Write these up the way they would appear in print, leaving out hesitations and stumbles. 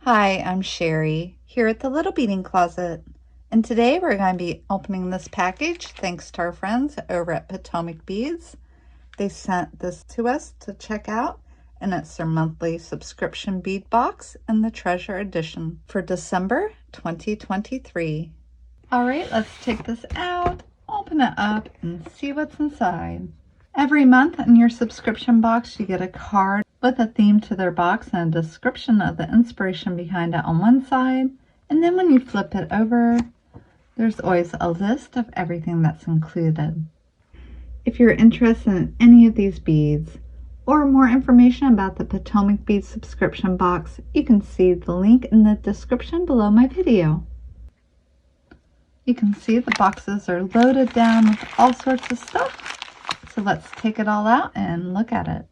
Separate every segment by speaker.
Speaker 1: Hi, I'm Sherry here at the Little Beading Closet, and today we're going to be opening this package thanks to our friends over at PotomacBeads. They sent this to us to check out, and it's their monthly subscription bead box and the treasure edition for December 2023. All right, let's take this out, open it up, and see what's inside. Every month in your subscription box, you get a card with a theme to their box and a description of the inspiration behind it on one side. And then when you flip it over, there's always a list of everything that's included. If you're interested in any of these beads or more information about the PotomacBead subscription box, you can see the link in the description below my video. You can see the boxes are loaded down with all sorts of stuff. So let's take it all out and look at it.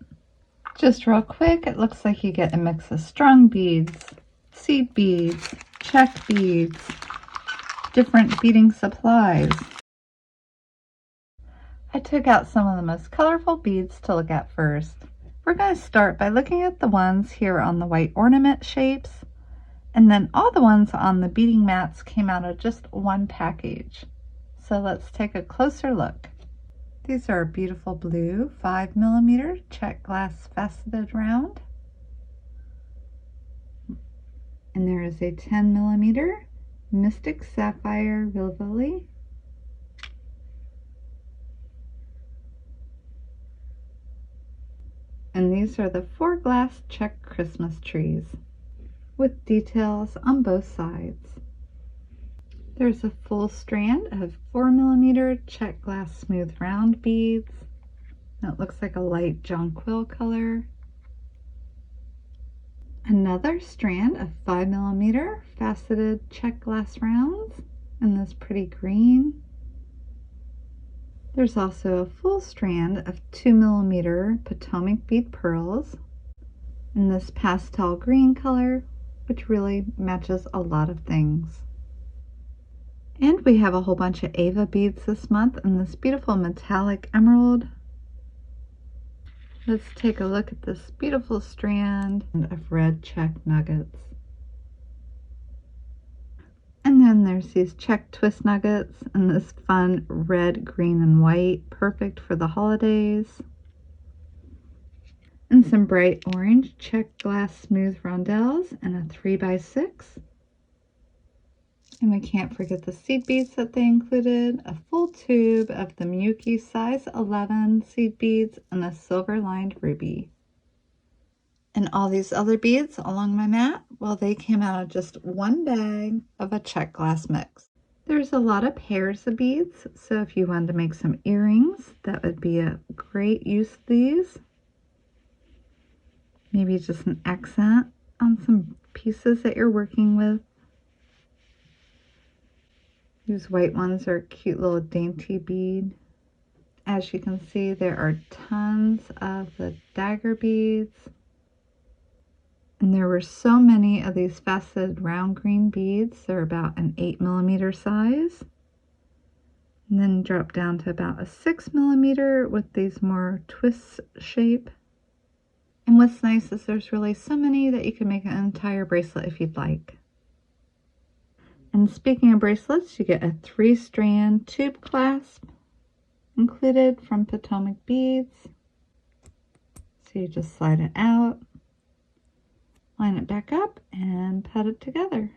Speaker 1: Just real quick, it looks like you get a mix of strung beads, seed beads, Czech beads, different beading supplies. I took out some of the most colorful beads to look at first. We're going to start by looking at the ones here on the white ornament shapes, and then all the ones on the beading mats came out of just one package. So let's take a closer look. These are a beautiful blue 5mm Czech glass faceted round. And there is a 10mm Mystic Sapphire Rivoli. And these are the 4 glass Czech Christmas trees with details on both sides. There's a full strand of 4mm Czech glass smooth round beads. That looks like a light jonquil color. Another strand of 5mm faceted Czech glass rounds in this pretty green. There's also a full strand of 2mm Potomac bead pearls in this pastel green color, which really matches a lot of things. And we have a whole bunch of Ava beads this month in this beautiful metallic emerald. Let's take a look at this beautiful strand of red Czech nuggets. And then there's these Czech twist nuggets in this fun red, green, and white, perfect for the holidays. And some bright orange Czech glass smooth rondelles and a 3x6. And we can't forget the seed beads that they included, a full tube of the Miyuki size 11 seed beads and a silver lined ruby. And all these other beads along my mat, well, they came out of just one bag of a Czech glass mix. There's a lot of pairs of beads, so if you wanted to make some earrings, that would be a great use of these. Maybe just an accent on some pieces that you're working with. These white ones are a cute little dainty bead. As you can see, there are tons of the dagger beads. And there were so many of these faceted round green beads. They're about an 8mm size. And then drop down to about a 6mm with these more twist shape. And what's nice is there's really so many that you can make an entire bracelet if you'd like. And speaking of bracelets, you get a 3-strand tube clasp included from PotomacBeads. So you just slide it out, line it back up, and put it together.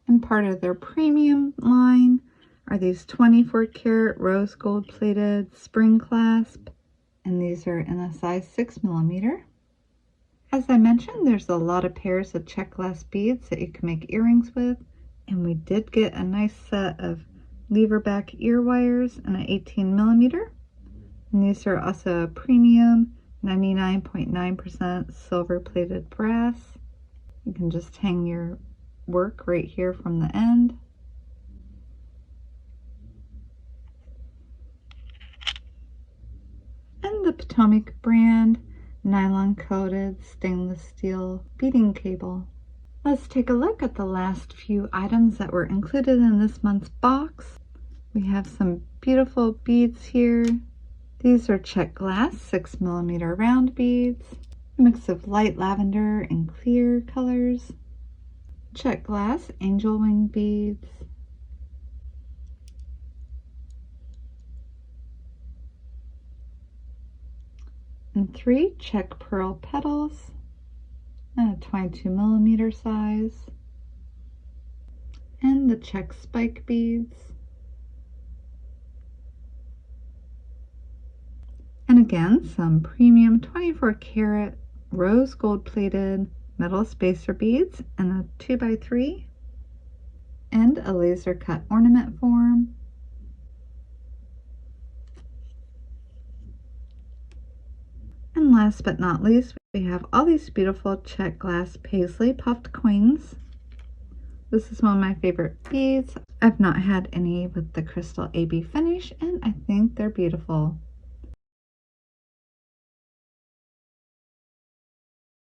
Speaker 1: And part of their premium line are these 24-karat rose gold plated spring clasp, and these are in a size 6mm. As I mentioned, there's a lot of pairs of Czech glass beads that you can make earrings with, and we did get a nice set of lever back ear wires in an 18mm. And these are also a premium 99.9% silver plated brass. You can just hang your work right here from the end. And the Potomac brand nylon coated stainless steel beading cable. Let's take a look at the last few items that were included in this month's box. We have some beautiful beads here. These are Czech glass 6mm round beads. a mix of light lavender and clear colors, Czech glass angel wing beads, and 3 Czech pearl petals, and a 22mm size, and the Czech spike beads, and again some premium 24-karat rose gold plated metal spacer beads in a 2x3, and a laser cut ornament form. And last but not least, we have all these beautiful Czech glass paisley puffed coins. This is one of my favorite beads. I've not had any with the crystal AB finish, and I think they're beautiful.